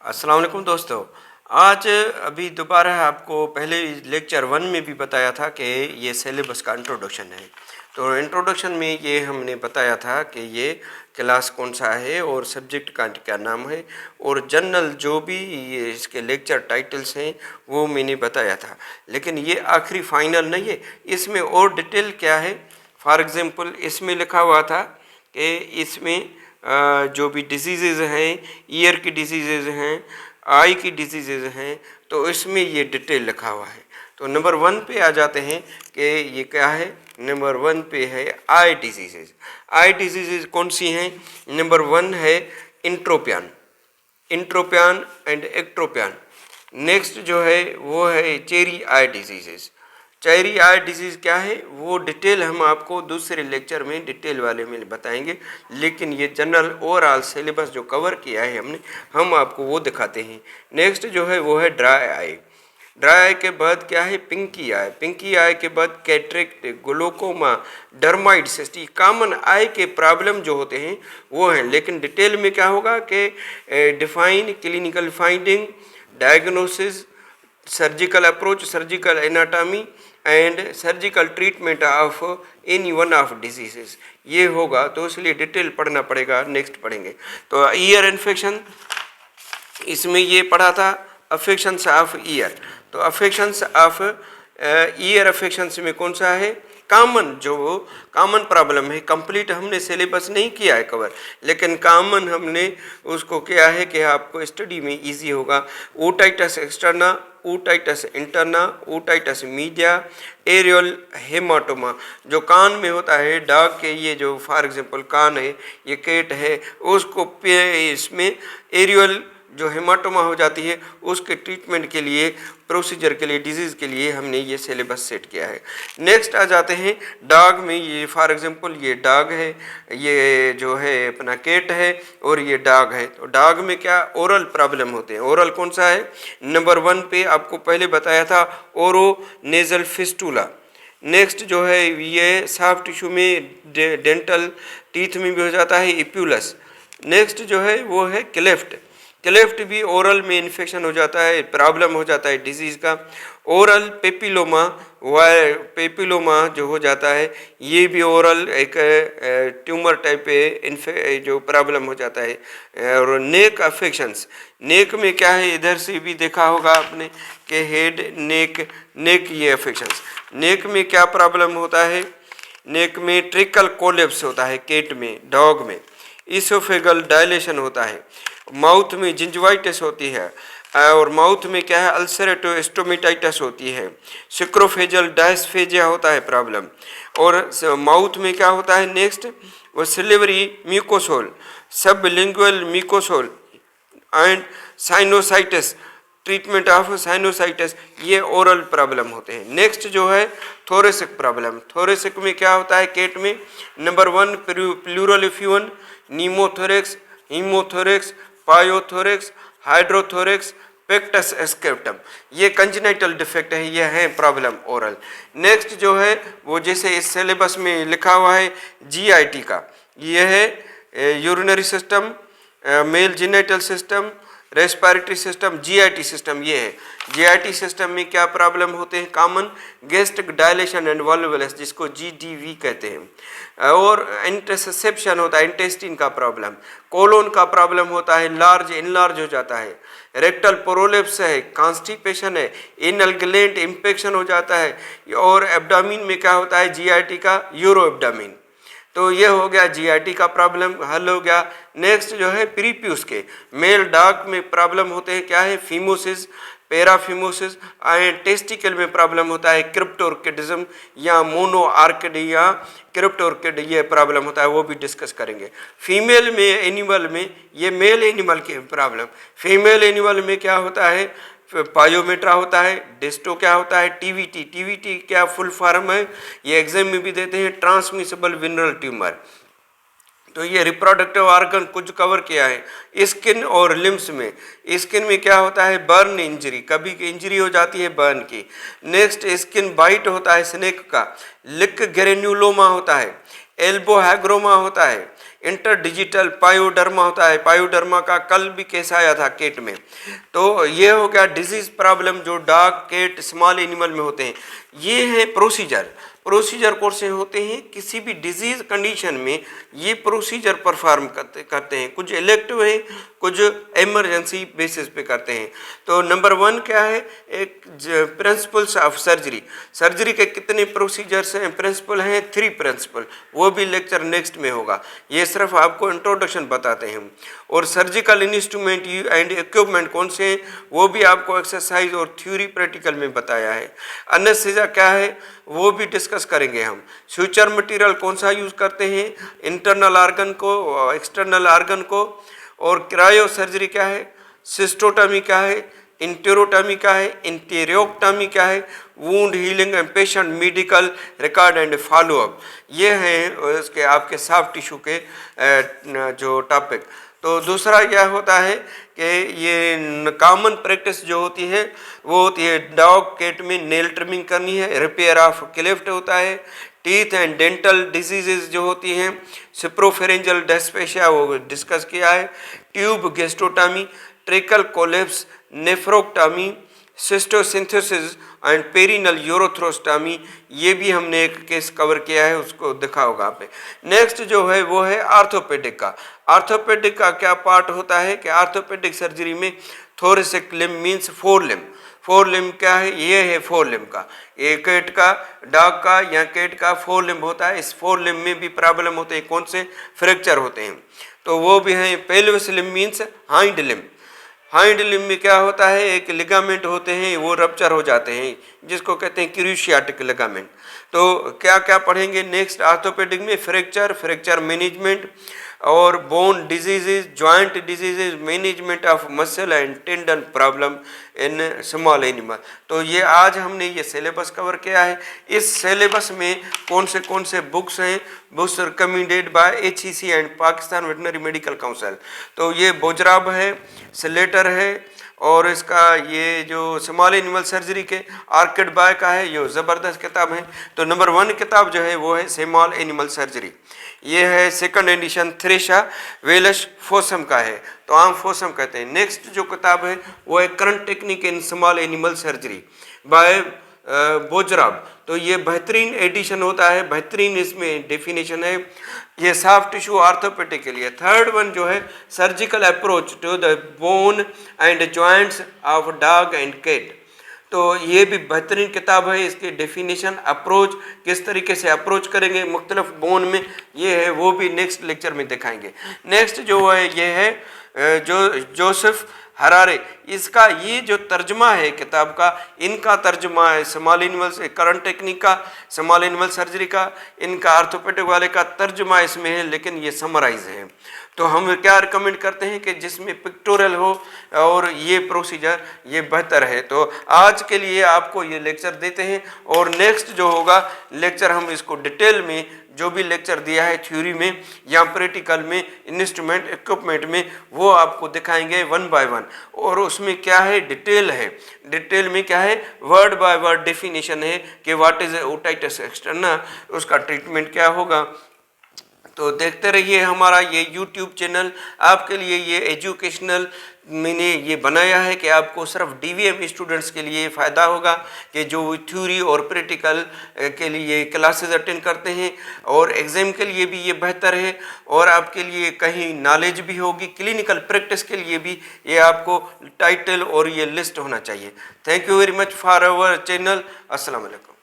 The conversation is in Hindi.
अस्सलाम वालेकुम दोस्तों। आज अभी दोबारा आपको पहले लेक्चर 1 में भी बताया था कि ये सिलेबस का इंट्रोडक्शन है। तो इंट्रोडक्शन में ये हमने बताया था कि ये क्लास कौन सा है और सब्जेक्ट का क्या नाम है और जनरल जो भी ये इसके लेक्चर टाइटल्स हैं वो मैंने बताया था। लेकिन ये आखिरी फाइनल नहीं है, इसमें और डिटेल क्या है। फॉर एग्ज़ाम्पल इसमें लिखा हुआ था कि इसमें जो भी डिजीज़ हैं, ईयर की डिजीज़ हैं, आई की डिजीज़ हैं, तो इसमें ये डिटेल लिखा हुआ है। तो नंबर 1 पे आ जाते हैं कि ये क्या है। नंबर 1 पे है आई डिजीज़। आई डिजीज़ कौन सी हैं? नंबर 1 है इंट्रोपियन, इंट्रोपियन एंड एक्ट्रोपियन। नेक्स्ट जो है वो है cherry eye disease. Cherry eye disease क्या है वो डिटेल हम आपको दूसरे लेक्चर में डिटेल वाले में बताएंगे, लेकिन ये जनरल ओवरऑल सिलेबस जो कवर किया है हमने, हम आपको वो दिखाते हैं। नेक्स्ट जो है वो है ड्राई आई। ड्राई आई के बाद क्या है? पिंकी आई। पिंकी आई के बाद कैटरेक्ट, ग्लूकोमा, डर्माइड सिस्ट, कॉमन आई के प्रॉब्लम जो होते हैं वो हैं। लेकिन डिटेल में क्या होगा कि define, clinical finding, diagnosis, surgical approach, surgical anatomy and surgical treatment of any one of diseases, ये होगा। तो इसलिए डिटेल पढ़ना पड़ेगा, नेक्स्ट पढ़ेंगे। तो ईयर इन्फेक्शन, इसमें ये पढ़ा था अफेक्शंस ऑफ ईयर। तो अफेक्शंस ऑफ ईयर अफेक्शंस में कौन सा है? कॉमन, जो कॉमन प्रॉब्लम है। कंप्लीट हमने सिलेबस नहीं किया है कवर, लेकिन कॉमन हमने उसको किया है कि आपको स्टडी में इजी होगा। Otitis externa, otitis interna, otitis media, aural haematoma, जो कान में होता है डॉग के, ये जो फॉर एग्जांपल कान है, ये केट है, उसको इसमें एरियल जो हेमाटोमा हो जाती है उसके ट्रीटमेंट के लिए, प्रोसीजर के लिए, डिजीज़ के लिए हमने ये सिलेबस सेट किया है। नेक्स्ट आ जाते हैं डॉग में। ये फॉर एग्जांपल ये डॉग है, ये जो है अपना केट है और ये डॉग है। तो डॉग में क्या ओरल प्रॉब्लम होते हैं। ओरल कौन सा है? नंबर 1 पे आपको पहले बताया था ओरो नेजल फिस्टूला। नेक्स्ट जो है ये सॉफ्ट टिश्यू में, डेंटल टीथ में भी हो जाता है इप्यूलस। नेक्स्ट जो है वो है क्लेफ्ट। क्लेफ्ट भी ओरल में इन्फेक्शन हो जाता है, प्रॉब्लम हो जाता है डिजीज़ का। ओरल पेपिलोमा, पेपिलोमा जो हो जाता है, ये भी ओरल एक ट्यूमर टाइप पे जो प्रॉब्लम हो जाता है। और नेक अफेक्शंस, नेक में क्या है, इधर से भी देखा होगा आपने कि हेड, नेक ये अफेक्शंस। नेक में क्या प्रॉब्लम होता है? नेक में ट्रिकल कोलेप्स होता है केट में, डॉग में इसोफेगल डायलेशन होता है। माउथ में जिंजवाइटिस होती है और माउथ में क्या है, अल्सरेटिव स्टोमेटाइटिस होती है। सिक्रोफेजल डायस्फेजिया होता है प्रॉब्लम। और माउथ में क्या होता है नेक्स्ट, वो salivary mucosal, sublingual mucosal and sinusitis, treatment of sinusitis, ये ओरल प्रॉब्लम होते हैं। नेक्स्ट जो है थोरेसिक प्रॉब्लम। थोरेसिक में क्या होता है केट में? नंबर 1 प्लूरल इफ्यूजन, नीमोथोरेक्स, हीमोथोरेक्स, पायोथोरेक्स, हाइड्रोथोरेक्स, पेक्टस एस्केप्टम, ये कंजेनिटल डिफेक्ट है, ये है प्रॉब्लम ओरल। नेक्स्ट जो है वो जैसे इस सिलेबस में लिखा हुआ है जीआईटी का, ये है urinary system, mail genital system, respiratory system, JIT system, ये है। जीआईटी सिस्टम में क्या प्रॉब्लम होते हैं? Common gastric dilation and volvulus, जिसको जीडीवी कहते हैं। और इंटरसेप्शन होता है, इंटेस्टिन का प्रॉब्लम। कोलोन का प्रॉब्लम होता है, लार्ज इनलार्ज हो जाता है। रेक्टल प्रोलेप्स है, कॉन्स्टिपेशन है, एनल ग्लैंड इंफेक्शन हो जाता है। और एब्डामिन में क्या होता है? जीआईटी का यूरो एब्डामिन। तो ये हो गया जीआईटी का प्रॉब्लम हल हो गया। नेक्स्ट जो है प्रीप्यूस के, मेल डॉग में प्रॉब्लम होते हैं, क्या है? Phimosis, paraphimosis. टेस्टिकल में प्रॉब्लम होता है क्रिप्टोर्किडिज्म या मोनोआर्किड या क्रिप्टोर्किड, ये प्रॉब्लम होता है, वो भी डिस्कस करेंगे। फीमेल में एनिमल में, ये मेल एनिमल के प्रॉब्लम। फीमेल एनिमल में क्या होता है? पायोमेट्रा होता है। डिस्टो क्या होता है? टीवीटी। टीवीटी क्या फुल फॉर्म है? ये एग्जाम में भी देते हैं, ट्रांसमिसिबल विनरल ट्यूमर। तो ये रिप्रोडक्टिव ऑर्गन कुछ कवर किया है। स्किन और लिम्स में, स्किन में क्या होता है? बर्न इंजरी, कभी की इंजरी हो जाती है बर्न की। नेक्स्ट स्किन बाइट होता है स्नेक का। लिक ग्रेन्युलोमा होता है, एल्बो हैग्रोमा होता है, इंटरडिजिटल पायोडर्मा होता है, पायोडर्मा का कल भी केस आया था केट में। तो ये हो गया डिजीज प्रॉब्लम जो डॉग, केट, स्मॉल एनिमल में होते हैं। ये है प्रोसीजर कौन से होते हैं, किसी भी डिजीज कंडीशन में ये प्रोसीजर परफॉर्म करते हैं। कुछ इलेक्टिव हैं, कुछ इमरजेंसी बेसिस पे करते हैं। तो नंबर 1 क्या है, एक प्रिंसिपल्स ऑफ सर्जरी के कितने प्रोसीजर्स हैं, प्रिंसिपल हैं 3 प्रिंसिपल, वो भी लेक्चर नेक्स्ट में होगा। ये सिर्फ आपको इंट्रोडक्शन बताते हैं। और सर्जिकल इंस्ट्रूमेंट एंड इक्विपमेंट कौन से हैं, वो भी आपको एक्सरसाइज और थ्योरी प्रैक्टिकल में बताया है। एनेस्थीसिया क्या है वो भी डिस्कस करेंगे हम। फ्यूचर मटेरियल कौन सा यूज़ करते हैं, इंटरनल आर्गन को, एक्सटर्नल आर्गन को। और क्रायो सर्जरी क्या है, सिस्टोटमी क्या है, इंटेरोटमी क्या है, इंटेरियोटमी क्या है, wound healing and patient medical record and follow up, ये हैं इसके आपके सॉफ्ट टिश्यू के जो टॉपिक। तो दूसरा क्या होता है कि ये कॉमन प्रैक्टिस जो होती है वो होती है डॉग, केट में नेल ट्रिमिंग करनी है, रिपेयर ऑफ क्लेफ्ट होता है, टीथ एंड डेंटल डिजीजेज जो होती हैं, सिप्रोफेरेंजियल डिस्पेशिया वो डिस्कस किया है, ट्यूब गेस्ट्रोटमी, ट्रेकल कोलेप्स, नेफ्रोक्टमी, सिस्टोसिंथेसिस एंड पेरिनल यूरोथ्रोस्टमी, ये भी हमने एक केस कवर किया है, उसको देखा होगा आपने। नेक्स्ट जो है वो है आर्थोपेडिक का। आर्थोपेडिक का क्या पार्ट होता है कि आर्थोपेडिक सर्जरी में thoracic limb means 4 limb. 4 limb क्या है, ये है 4 लिम्ब का, ये केट का, डॉग का या केट का 4 लिम्ब होता है। इस 4 लिम्ब में भी प्रॉब्लम होते हैं, कौन से, फ्रैक्चर होते हैं। तो वो भी हैं pelvis limb means hind limb. Hind limb में क्या होता है, एक लिगामेंट होते हैं वो रप्चर हो जाते हैं, जिसको कहते हैं क्रूशियाटिक लिगामेंट। तो क्या क्या पढ़ेंगे नेक्स्ट आर्थोपेडिक में, फ्रैक्चर मैनेजमेंट और bone diseases, joint diseases, management of muscle and tendon problem in small animal. तो ये आज हमने ये सिलेबस कवर किया है। इस सिलेबस में कौन से बुक्स हैं, books recommended by HEC and Pakistan veterinary medical council. तो ये बोजराब है, स्लेटर है, और इसका ये जो स्मॉल एनिमल सर्जरी के आर्किड बाय का है, ये ज़बरदस्त किताब है। तो नंबर 1 किताब जो है वो है स्मॉल एनिमल सर्जरी, ये है सेकंड एडिशन थ्रेशा वेलश फोसम का है, तो आम फोसम कहते हैं। नेक्स्ट जो किताब है वो है current technique in small animal surgery by Bojrab. तो ये बेहतरीन एडिशन होता है, बेहतरीन इसमें डेफिनेशन है, ये सॉफ्ट टिश्यू आर्थोपेडिक के लिए। थर्ड वन जो है surgical approach to the bone and joints of dog and cat. तो ये भी बेहतरीन किताब है, इसकी डेफिनेशन, अप्रोच, किस तरीके से अप्रोच करेंगे मुख्तलिफ बोन में, ये है, वो भी नेक्स्ट लेक्चर में दिखाएंगे। नेक्स्ट जो है ये है जोसेफ हरारे, इसका ये जो तर्जमा है किताब का, इनका तर्जमा है स्मॉल एनिमल से करंट टेक्निक का, स्मॉल एनिमल सर्जरी का, इनका आर्थोपेडिक वाले का तर्जमा इसमें है, लेकिन ये समराइज है। तो हम क्या रिकमेंड करते हैं कि जिसमें पिक्टोरियल हो और ये प्रोसीजर, ये बेहतर है। तो आज के लिए आपको ये लेक्चर देते हैं, और नेक्स्ट जो होगा लेक्चर हम इसको डिटेल में जो भी लेक्चर दिया है थ्योरी में या प्रैक्टिकल में, इंस्ट्रूमेंट इक्विपमेंट में, वो आपको दिखाएंगे 1 बाय 1। और उसमें क्या है, डिटेल है, डिटेल में क्या है, वर्ड बाय वर्ड डेफिनेशन है कि व्हाट इज ओटाइटिस एक्सटर्ना, उसका ट्रीटमेंट क्या होगा। तो देखते रहिए हमारा ये YouTube चैनल, आपके लिए ये एजुकेशनल मैंने ये बनाया है कि आपको सिर्फ DVM स्टूडेंट्स के लिए फ़ायदा होगा, कि जो थ्योरी और प्रैक्टिकल के लिए क्लासेस अटेंड करते हैं, और एग्ज़ाम के लिए भी ये बेहतर है, और आपके लिए कहीं नॉलेज भी होगी, क्लिनिकल प्रैक्टिस के लिए भी ये आपको टाइटल और ये लिस्ट होना चाहिए। Thank you very much for our channel. अस्सलाम वालेकुम।